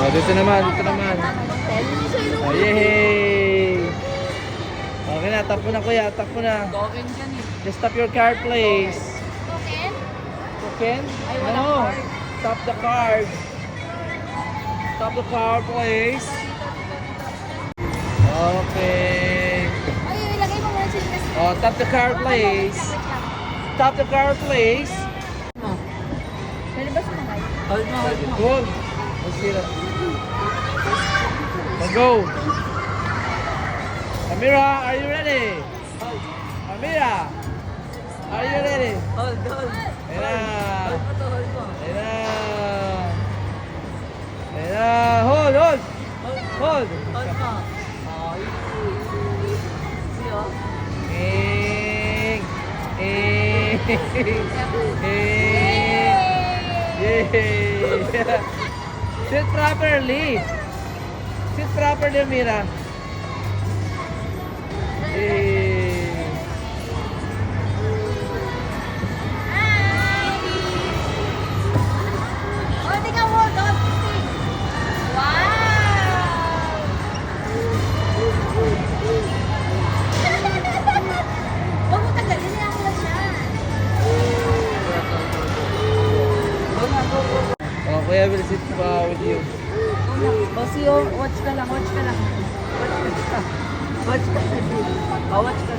dito naman, dito naman. Oh, yay! Okay na, tap mo na kuya, tap mo na. Token dyan eh. Just tap your card, please. Token? Token? Ay, walang No. card. Tap the card. Tap the card, please. Okay. Ay, ilagay mo muna sa invest. Oh, tap the card, please. Tap the card, please. Mo. Pwede ba sumakay? Hold mo, hold mo. Good. Let's see that. Let's go. Amira, are you ready? Amira, are you ready? Hold, hold. Ayan na. Hold mo to, hold mo. Ayan na. Ayan na. Hold, hold. Hold. Hold mo. Ay. See, oh. Ing. Ing. Ing. Yay. Sit properly. Sit properly, Amira. Yay. Oh, tingnan mo, dog. Wow! Huwag mo tagalin, ako lang siya. Go na, go, go, go. Oh, Kuya will sit with you. Bossy, oh, watch ka lang, watch ka lang. Watch ka lang. Watch ka lang. Oh, watch ka lang.